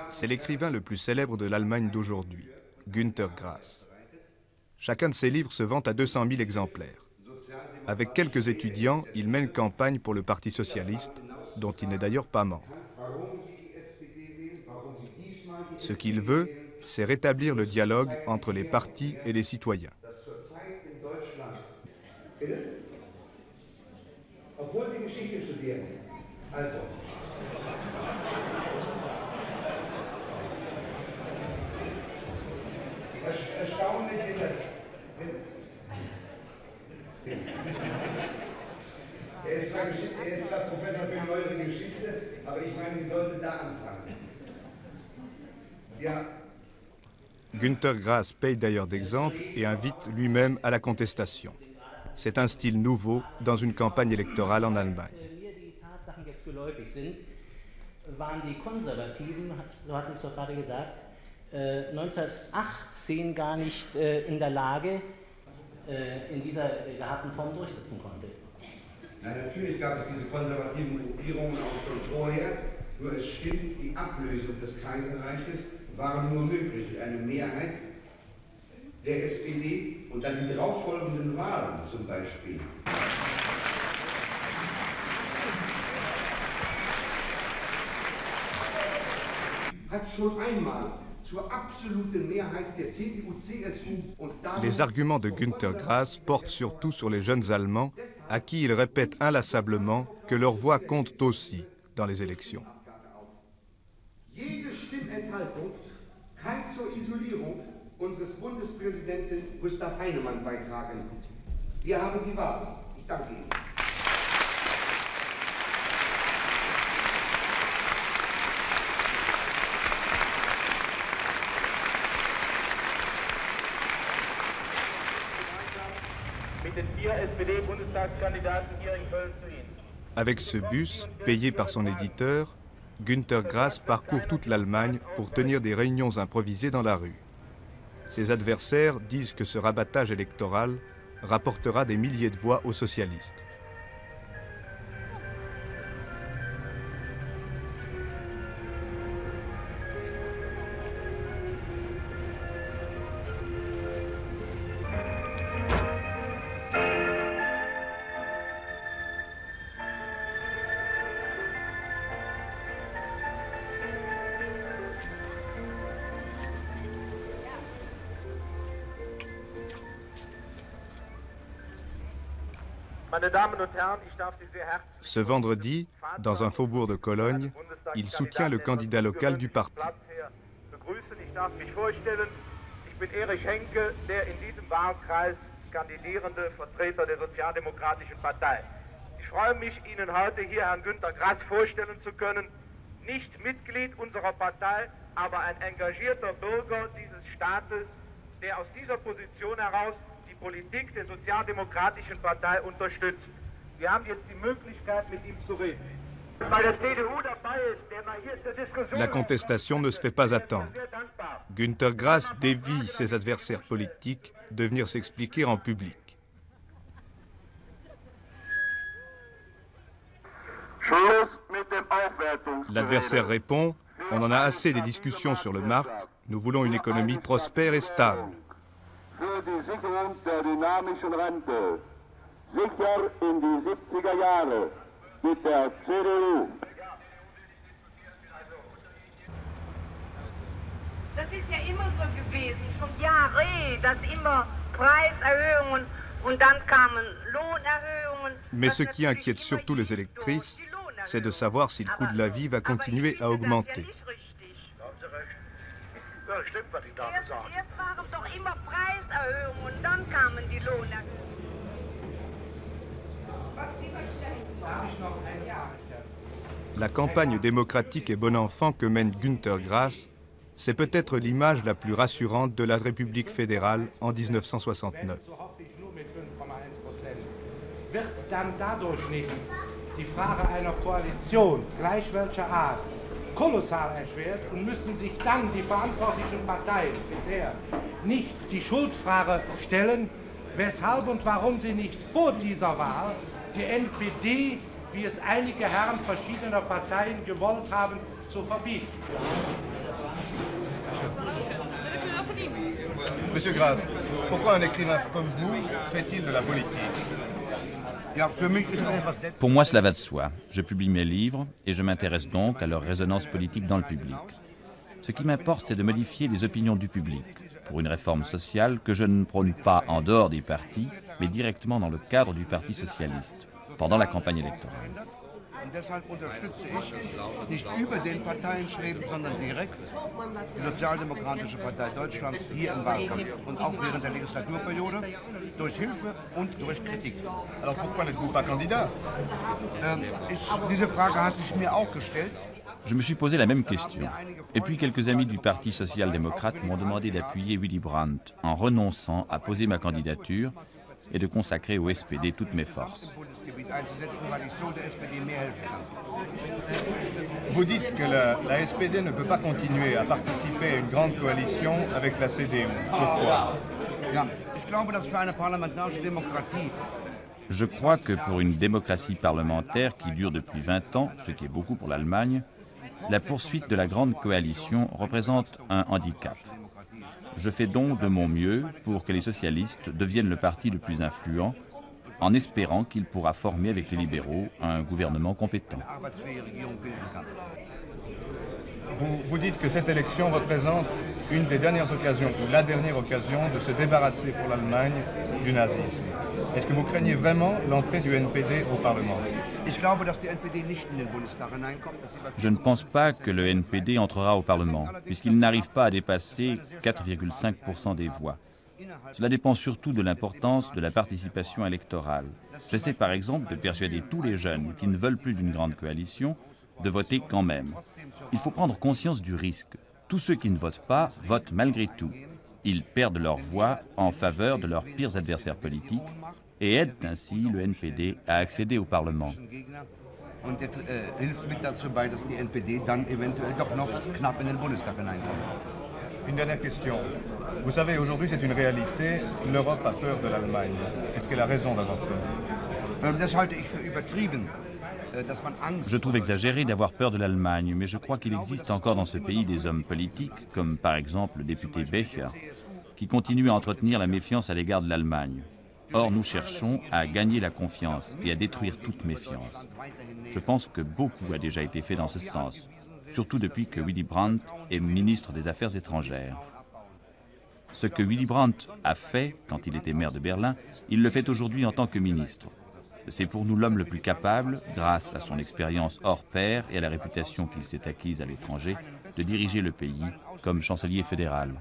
C'est l'écrivain le plus célèbre de l'Allemagne d'aujourd'hui, Günter Grass. Chacun de ses livres se vend à 200 000 exemplaires. Avec quelques étudiants, il mène campagne pour le Parti socialiste, dont il n'est d'ailleurs pas membre. Ce qu'il veut, c'est rétablir le dialogue entre les partis et les citoyens. ist zwar Professor für neuere Geschichte, aber ich meine, ich sollte da anfangen. Ja. Günter Grass paye d'ailleurs d'exemple et invite lui-même à la contestation. C'est un style nouveau dans une campagne électorale en Allemagne. Waren die Konservativen, so hatte ich es doch gerade gesagt, 1918 gar nicht in der Lage, in dieser gehabten Form durchsetzen konnte. Nein, natürlich gab es diese konservativen Gruppierungen auch schon vorher, nur es stimmt, die Ablösung des Kaiserreiches war nur möglich durch eine Mehrheit der SPD und dann die darauffolgenden Wahlen zum Beispiel. Hat schon einmal zur absoluten Mehrheit der CDU, CSU und Les arguments de Günter Grass portent surtout sur les jeunes Allemands à qui il répète inlassablement que leur voix compte aussi dans les élections. Jede Stimmenthaltung kann zur Isolierung unseres Bundespräsidenten Gustav Heinemann beitragen. Wir haben die Wahl. Ich danke Ihnen. Avec ce bus, payé par son éditeur, Günter Grass parcourt toute l'Allemagne pour tenir des réunions improvisées dans la rue. Ses adversaires disent que ce rabattage électoral rapportera des milliers de voix aux socialistes. Ce vendredi, dans un faubourg de Cologne, il soutient le candidat local du parti. Ich bin Erich Henke, der in diesem Wahlkreis kandidierende Vertreter der Sozialdemokratischen Partei. Ich freue mich, Ihnen heute hier Herrn Günter Grass vorstellen zu können. Nicht Mitglied unserer Partei, aber ein engagierter Bürger dieses Staates, der aus dieser Position heraus die Politik der Sozialdemokratischen Partei unterstützt. Wir haben jetzt die Möglichkeit, mit ihm zu reden. La contestation ne se fait pas attendre. Günter Grass dévie ses adversaires politiques de venir s'expliquer en public. L'adversaire répond « On en a assez des discussions sur le mark, nous voulons une économie prospère et stable. » Das ist ja immer so gewesen, schon Jahre, dass immer Preiserhöhungen und dann kamen Lohnerhöhungen. Mais ce qui inquiète surtout les électrices, c'est de savoir si le coût de la vie va continuer à augmenter. Erst waren doch immer Preiserhöhungen und dann kamen die Lohnerhöhungen. La campagne démocratique et bon enfant que mène Günter Grass, c'est peut-être l'image la plus rassurante de la République fédérale en 1969. Wird dann dadurch nicht die Frage einer Koalition, gleich welcher Art, kolossal erschwert und müssen sich dann die verantwortlichen Parteien bisher nicht die Schuldfrage stellen, weshalb und warum sie nicht vor dieser Wahl die NPD, wie es einige Herren verschiedener Parteien gewollt haben, zu verbieten. Monsieur Grass, pourquoi un écrivain comme vous fait-il de la politique? Pour moi, cela va de soi. Je publie mes livres et je m'intéresse donc à leur résonance politique dans le public. Ce qui m'importe, c'est de modifier les opinions du public pour une réforme sociale que je ne prône pas en dehors des partis, mais directement dans le cadre du Parti socialiste, pendant la campagne électorale. Und deshalb unterstütze ich nicht über den Parteien schwebend, sondern direkt die Sozialdemokratische Partei Deutschlands hier im Wahlkampf und auch während der Legislaturperiode durch Hilfe und durch Kritik. Alors pourquoi n'êtes-vous pas candidat? Diese Frage hat sich mir auch gestellt. Je me suis posé la même question. Et puis quelques amis du Parti social-démocrate m'ont demandé d'appuyer Willy Brandt en renonçant à poser ma candidature et de consacrer au SPD toutes mes forces. Vous dites que la SPD ne peut pas continuer à participer à une grande coalition avec la CDU. Pourquoi? Je crois que pour une démocratie parlementaire qui dure depuis 20 ans, ce qui est beaucoup pour l'Allemagne, la poursuite de la grande coalition représente un handicap. Je fais donc de mon mieux pour que les socialistes deviennent le parti le plus influent, en espérant qu'il pourra former avec les libéraux un gouvernement compétent. Vous dites que cette élection représente une des dernières occasions, ou la dernière occasion, de se débarrasser pour l'Allemagne du nazisme. Est-ce que vous craignez vraiment l'entrée du NPD au Parlement? Je ne pense pas que le NPD entrera au Parlement, puisqu'il n'arrive pas à dépasser 4,5% des voix. Cela dépend surtout de l'importance de la participation électorale. J'essaie par exemple de persuader tous les jeunes qui ne veulent plus d'une grande coalition de voter quand même. Il faut prendre conscience du risque. Tous ceux qui ne votent pas votent malgré tout. Ils perdent leur voix en faveur de leurs pires adversaires politiques et aident ainsi le NPD à accéder au Parlement. Une dernière question. Vous savez, aujourd'hui c'est une réalité, l'Europe a peur de l'Allemagne. Est-ce qu'elle a raison d'avoir peur? Je trouve exagéré d'avoir peur de l'Allemagne, mais je crois qu'il existe encore dans ce pays des hommes politiques, comme par exemple le député Becher, qui continuent à entretenir la méfiance à l'égard de l'Allemagne. Or, nous cherchons à gagner la confiance et à détruire toute méfiance. Je pense que beaucoup a déjà été fait dans ce sens, surtout depuis que Willy Brandt est ministre des Affaires étrangères. Ce que Willy Brandt a fait quand il était maire de Berlin, il le fait aujourd'hui en tant que ministre. C'est pour nous l'homme le plus capable, grâce à son expérience hors pair et à la réputation qu'il s'est acquise à l'étranger, de diriger le pays comme chancelier fédéral.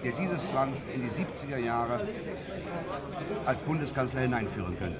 Der dieses Land in die 70er Jahre als Bundeskanzler hineinführen könnte.